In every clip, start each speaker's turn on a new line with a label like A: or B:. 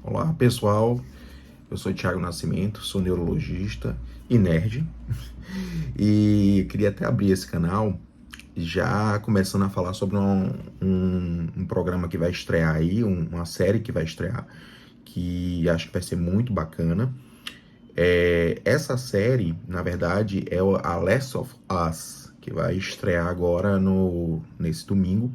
A: Olá pessoal, eu sou Thiago Nascimento, sou neurologista e nerd e queria até abrir esse canal já começando a falar sobre um programa que vai estrear aí, uma série que vai estrear, que acho que vai ser muito bacana. Essa série, na verdade, é a Last of Us, que vai estrear agora nesse domingo,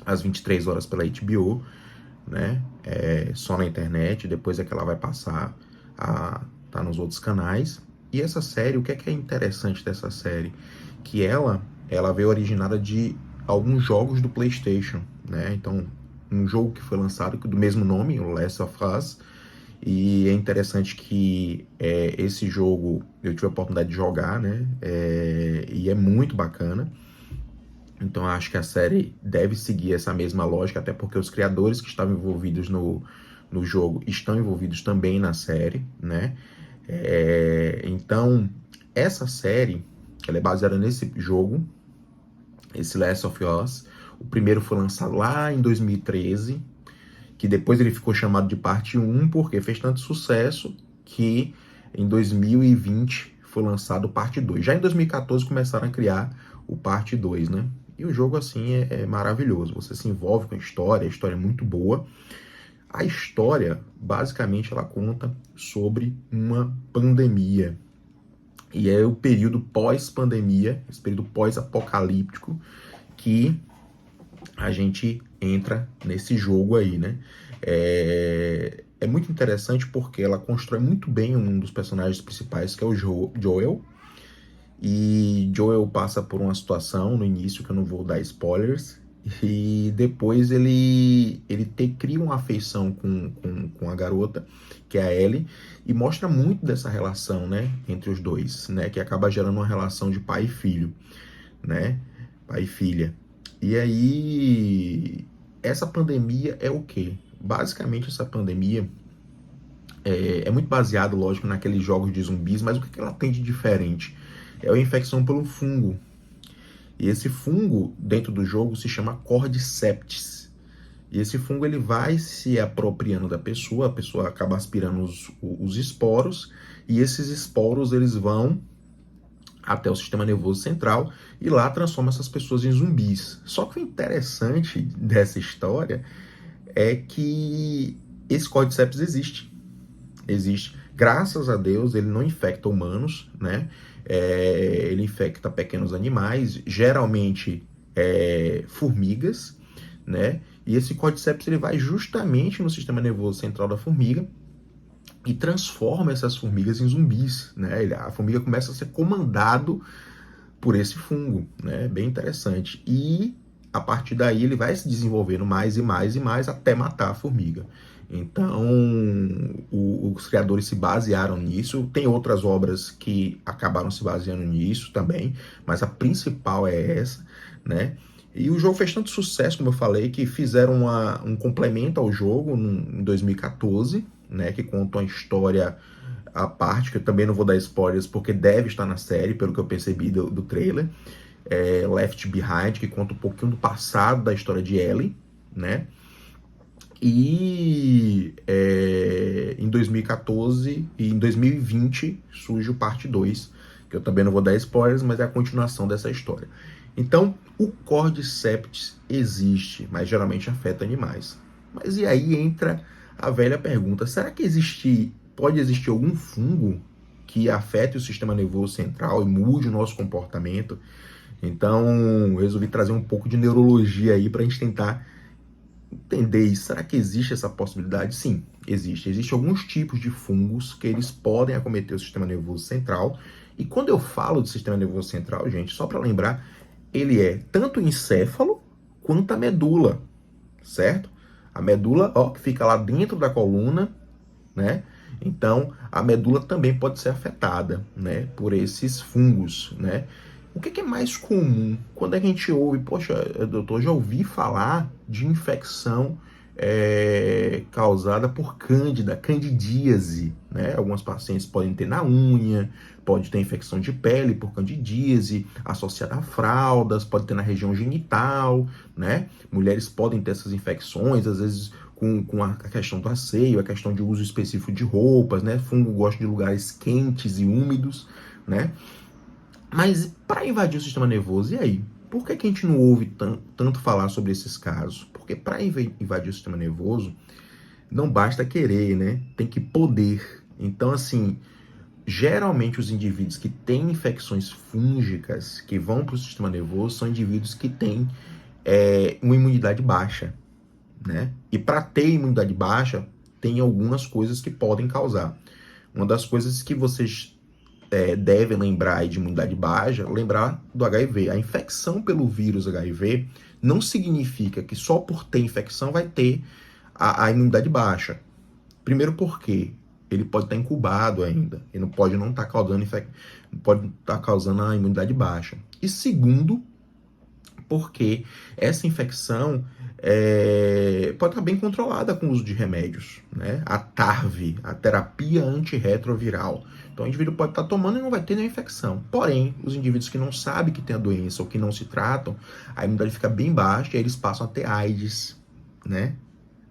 A: às 23 horas pela HBO, né? Só na internet, depois é que ela vai passar a tá nos outros canais. E essa série, o que é interessante dessa série? Que ela veio originada de alguns jogos do PlayStation, né? Então, um jogo que foi lançado do mesmo nome, o Last of Us, e é interessante que esse jogo eu tive a oportunidade de jogar, né? E é muito bacana. Então acho que a série deve seguir essa mesma lógica, até porque os criadores que estavam envolvidos no jogo estão envolvidos também na série, né? Então, essa série, ela é baseada nesse jogo, esse Last of Us. O primeiro foi lançado lá em 2013, que depois ele ficou chamado de parte 1, porque fez tanto sucesso que em 2020 foi lançado parte 2. Já em 2014 começaram a criar o parte 2, né? E o jogo, assim, é maravilhoso. Você se envolve com a história é muito boa. A história, basicamente, ela conta sobre uma pandemia. E é o período pós-pandemia, esse período pós-apocalíptico, que a gente entra nesse jogo aí, né? É muito interessante porque ela constrói muito bem um dos personagens principais, que é o Joel. E Joel passa por uma situação no início, que eu não vou dar spoilers, e depois cria uma afeição com a garota, que é a Ellie, e mostra muito dessa relação, né, entre os dois, né, que acaba gerando uma relação de pai e filho, né, pai e filha. E aí, essa pandemia é o quê? Basicamente, essa pandemia é muito baseado, lógico, naqueles jogos de zumbis, mas o que ela tem de diferente? É a infecção pelo fungo. E esse fungo, dentro do jogo, se chama Cordyceps. E esse fungo ele vai se apropriando da pessoa, a pessoa acaba aspirando os esporos, e esses esporos eles vão até o sistema nervoso central e lá transforma essas pessoas em zumbis. Só que o interessante dessa história é que esse Cordyceps existe. Graças a Deus, ele não infecta humanos, né? Ele infecta pequenos animais, geralmente formigas, né? E esse Cordyceps ele vai justamente no sistema nervoso central da formiga e transforma essas formigas em zumbis, né? A formiga começa a ser comandado por esse fungo, né? Bem interessante. E a partir daí ele vai se desenvolvendo mais e mais e mais até matar a formiga. Então, os criadores se basearam nisso. Tem outras obras que acabaram se baseando nisso também, mas a principal é essa, né? E o jogo fez tanto sucesso, como eu falei, que fizeram um complemento ao jogo em 2014, né? Que conta uma história à parte, que eu também não vou dar spoilers, porque deve estar na série, pelo que eu percebi do trailer. Left Behind, que conta um pouquinho do passado da história de Ellie, né? E em 2014 e em 2020 surge o parte 2, que eu também não vou dar spoilers, mas é a continuação dessa história. Então, o Cordyceps existe, mas geralmente afeta animais. Mas e aí entra a velha pergunta: será que pode existir algum fungo que afete o sistema nervoso central e mude o nosso comportamento? Então, eu resolvi trazer um pouco de neurologia aí para a gente tentar entender isso. Será que existe essa possibilidade? Sim, existe. Existem alguns tipos de fungos que eles podem acometer o sistema nervoso central. E quando eu falo de sistema nervoso central, gente, só para lembrar, ele é tanto o encéfalo quanto a medula, certo? A medula, ó, que fica lá dentro da coluna, né? Então, a medula também pode ser afetada, né, por esses fungos, né? O que é mais comum? Quando a gente ouve, poxa, doutor, já ouvi falar de infecção causada por cândida, candidíase, né? Alguns pacientes podem ter na unha, pode ter infecção de pele por candidíase, associada a fraldas, pode ter na região genital, né? Mulheres podem ter essas infecções, às vezes com a questão do asseio, a questão de uso específico de roupas, né? Fungo gosta de lugares quentes e úmidos, né? Mas para invadir o sistema nervoso, e aí? Por que a gente não ouve tanto falar sobre esses casos? Porque para invadir o sistema nervoso, não basta querer, né? Tem que poder. Então, assim, geralmente os indivíduos que têm infecções fúngicas que vão para o sistema nervoso são indivíduos que têm uma imunidade baixa, né? E para ter imunidade baixa, tem algumas coisas que podem causar. Uma das coisas que vocês devem lembrar de imunidade baixa, lembrar do HIV. A infecção pelo vírus HIV não significa que só por ter infecção vai ter a imunidade baixa. Primeiro porque ele pode estar incubado ainda, ele não pode não estar causando a imunidade baixa. E segundo, porque essa infecção pode estar bem controlada com o uso de remédios, né? A TARV, a terapia antirretroviral. Então o indivíduo pode estar tomando e não vai ter nenhuma infecção. Porém, os indivíduos que não sabem que tem a doença ou que não se tratam, a imunidade fica bem baixa e aí eles passam a ter AIDS, né?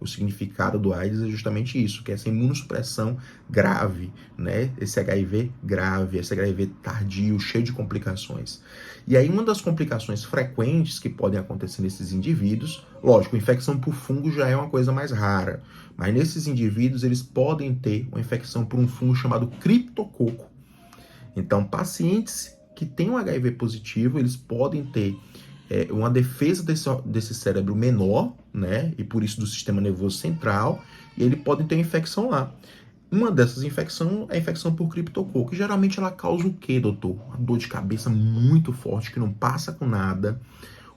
A: O significado do AIDS é justamente isso, que é essa imunossupressão grave, né? Esse HIV grave, esse HIV tardio, cheio de complicações. E aí uma das complicações frequentes que podem acontecer nesses indivíduos, lógico, infecção por fungo já é uma coisa mais rara, mas nesses indivíduos eles podem ter uma infecção por um fungo chamado criptococo. Então, pacientes que têm um HIV positivo, eles podem ter uma defesa desse cérebro menor, né? E por isso do sistema nervoso central, e ele pode ter infecção lá. Uma dessas infecções é a infecção por criptococo, que geralmente ela causa o quê, doutor? Uma dor de cabeça muito forte, que não passa com nada.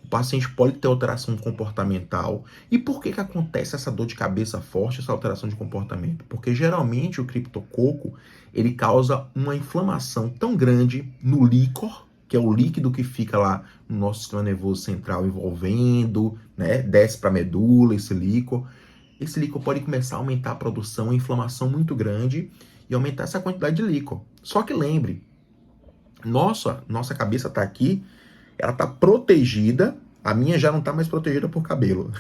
A: O paciente pode ter alteração comportamental. E por que acontece essa dor de cabeça forte, essa alteração de comportamento? Porque geralmente o criptococo, ele causa uma inflamação tão grande no líquor, que é o líquido que fica lá no nosso sistema nervoso central envolvendo, né? Desce para a medula esse líquor. Esse líquor pode começar a aumentar a produção, a inflamação muito grande e aumentar essa quantidade de líquor. Só que lembre, nossa cabeça está aqui, ela está protegida, a minha já não está mais protegida por cabelo,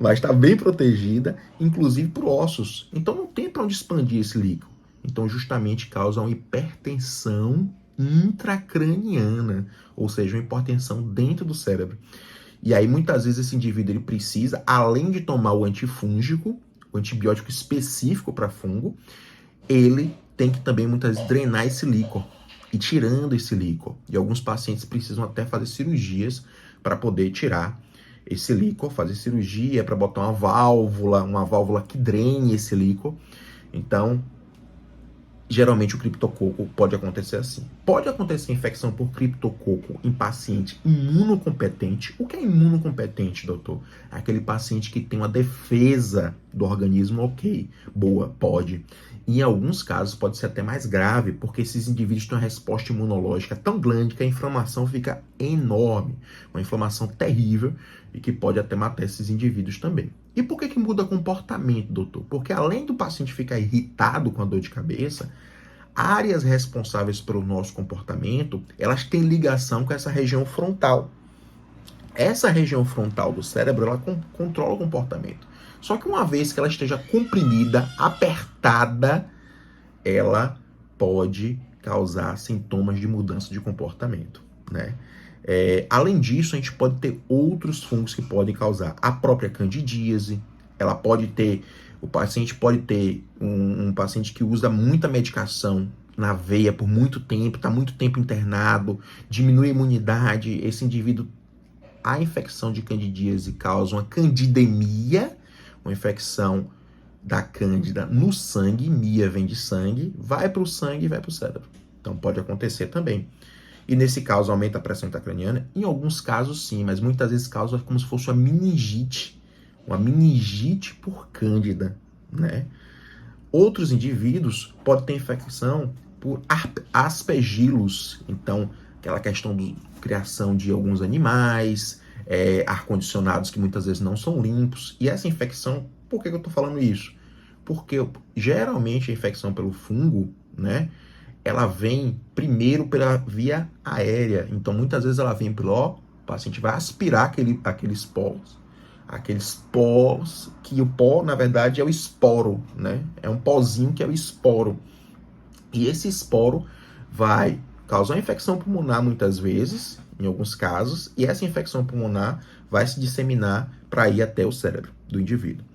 A: mas está bem protegida, inclusive por ossos. Então não tem para onde expandir esse líquido. Então justamente causa uma hipertensão intracraniana, ou seja, uma hipertensão dentro do cérebro. E aí, muitas vezes, esse indivíduo ele precisa, além de tomar o antifúngico, o antibiótico específico para fungo, ele tem que também, muitas vezes, drenar esse líquor e tirando esse líquor. E alguns pacientes precisam até fazer cirurgias para poder tirar esse líquor, fazer cirurgia para botar uma válvula que drene esse líquor. Então, geralmente o criptococo pode acontecer assim. Pode acontecer infecção por criptococo em paciente imunocompetente. O que é imunocompetente, doutor? É aquele paciente que tem uma defesa do organismo ok, boa, pode. Em alguns casos pode ser até mais grave, porque esses indivíduos têm uma resposta imunológica tão grande que a inflamação fica enorme. Uma inflamação terrível e que pode até matar esses indivíduos também. E por que muda comportamento, doutor? Porque além do paciente ficar irritado com a dor de cabeça, áreas responsáveis pelo nosso comportamento, elas têm ligação com essa região frontal. Essa região frontal do cérebro, ela controla o comportamento. Só que uma vez que ela esteja comprimida, apertada, ela pode causar sintomas de mudança de comportamento, né? Além disso, a gente pode ter outros fungos que podem causar a própria candidíase. Ela pode ter, o paciente pode ter um paciente que usa muita medicação na veia por muito tempo, está muito tempo internado, diminui a imunidade. Esse indivíduo, a infecção de candidíase causa uma candidemia, uma infecção da cândida no sangue, mia vem de sangue, vai para o sangue e vai para o cérebro. Então pode acontecer também. E nesse caso aumenta a pressão intracraniana? Em alguns casos sim, mas muitas vezes causa como se fosse uma meningite por cândida, né? Outros indivíduos podem ter infecção por aspergilos, então aquela questão da criação de alguns animais, ar-condicionados que muitas vezes não são limpos. E essa infecção, por que eu estou falando isso? Porque geralmente a infecção pelo fungo, né? Ela vem primeiro pela via aérea. Então, muitas vezes ela vem pelo o paciente vai aspirar aqueles poros. aqueles pós, que o pó, na verdade, é o esporo, né? É um pozinho que é o esporo. E esse esporo vai causar infecção pulmonar muitas vezes, em alguns casos, e essa infecção pulmonar vai se disseminar para ir até o cérebro do indivíduo.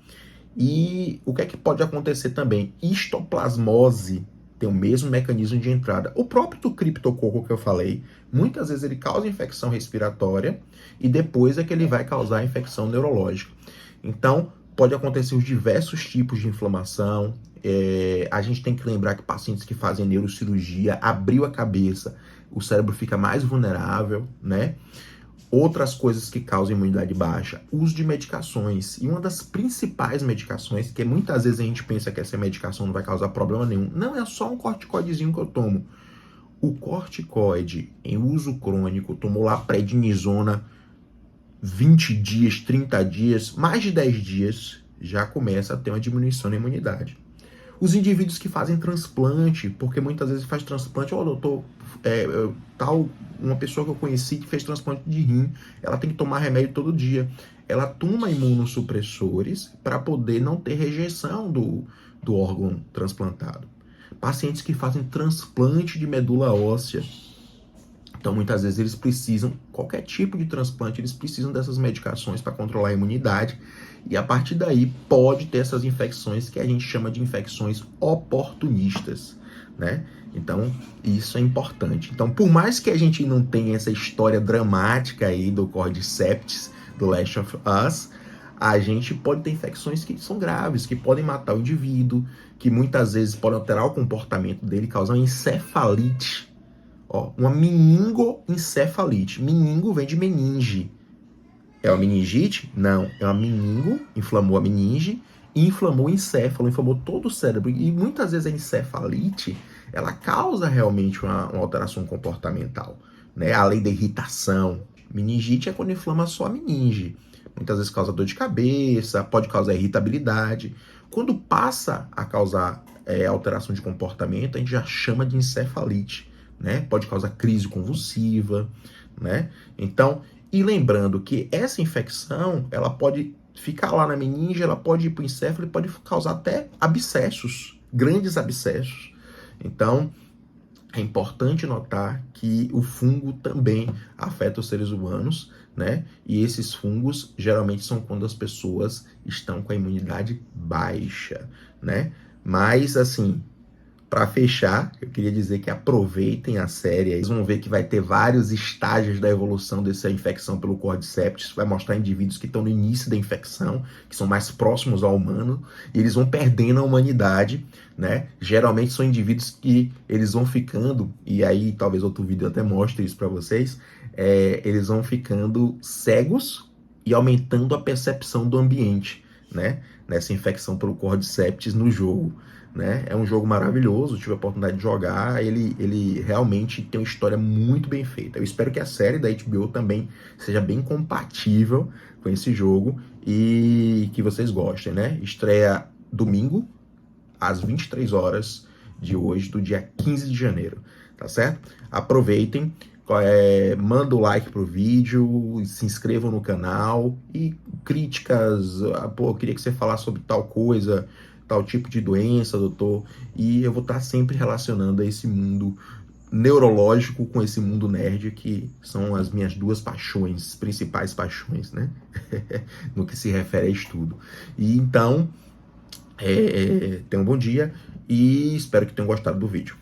A: E o que é que pode acontecer também? Histoplasmose tem o mesmo mecanismo de entrada. O próprio do criptococo que eu falei, muitas vezes ele causa infecção respiratória e depois é que ele vai causar infecção neurológica. Então, pode acontecer os diversos tipos de inflamação. A gente tem que lembrar que pacientes que fazem neurocirurgia, abriu a cabeça, o cérebro fica mais vulnerável, né? Outras coisas que causam imunidade baixa, uso de medicações. E uma das principais medicações, que muitas vezes a gente pensa que essa medicação não vai causar problema nenhum, não é só um corticoidezinho que eu tomo. O corticoide em uso crônico, tomou lá prednisona 20 dias, 30 dias, mais de 10 dias, já começa a ter uma diminuição na imunidade. Os indivíduos que fazem transplante, porque muitas vezes faz transplante, doutor, uma pessoa que eu conheci que fez transplante de rim, ela tem que tomar remédio todo dia. Ela toma imunossupressores para poder não ter rejeição do órgão transplantado. Pacientes que fazem transplante de medula óssea, então muitas vezes eles precisam, qualquer tipo de transplante, eles precisam dessas medicações para controlar a imunidade, e a partir daí pode ter essas infecções que a gente chama de infecções oportunistas, né? Então, isso é importante. Então, por mais que a gente não tenha essa história dramática aí do Cordyceps, do Last of Us, a gente pode ter infecções que são graves, que podem matar o indivíduo, que muitas vezes podem alterar o comportamento dele, causar uma encefalite. Ó, uma meningoencefalite. Meningo vem de meninge. É uma meningite? Não. É uma meningo, inflamou a meninge, inflamou o encéfalo, inflamou todo o cérebro. E muitas vezes a encefalite, ela causa realmente uma alteração comportamental, né? Além da irritação. Meningite é quando inflama só a meninge. Muitas vezes causa dor de cabeça, pode causar irritabilidade. Quando passa a causar alteração de comportamento, a gente já chama de encefalite, né? Pode causar crise convulsiva, né? Então, e lembrando que essa infecção, ela pode ficar lá na meninge, ela pode ir para o encéfalo e pode causar até abscessos, grandes abscessos. Então, é importante notar que o fungo também afeta os seres humanos, né? E esses fungos geralmente são quando as pessoas estão com a imunidade baixa, né? Mas, assim, para fechar, eu queria dizer que aproveitem a série. Vocês vão ver que vai ter vários estágios da evolução dessa infecção pelo Cordyceps. Vai mostrar indivíduos que estão no início da infecção, que são mais próximos ao humano, e eles vão perdendo a humanidade, né? Geralmente são indivíduos que eles vão ficando, e aí talvez outro vídeo até mostre isso para vocês, eles vão ficando cegos e aumentando a percepção do ambiente, né? Nessa infecção pelo Cordyceps no jogo. Né? É um jogo maravilhoso, tive a oportunidade de jogar, ele realmente tem uma história muito bem feita. Eu espero que a série da HBO também seja bem compatível com esse jogo e que vocês gostem, né? Estreia domingo, às 23 horas de hoje, do dia 15 de janeiro, tá certo? Aproveitem, manda o like pro vídeo, se inscrevam no canal e críticas, eu queria que você falasse sobre tal coisa, tal tipo de doença, doutor, e eu vou estar sempre relacionando esse mundo neurológico com esse mundo nerd, que são as minhas duas paixões, principais paixões, né? No que se refere a estudo. E então, tenham um bom dia e espero que tenham gostado do vídeo.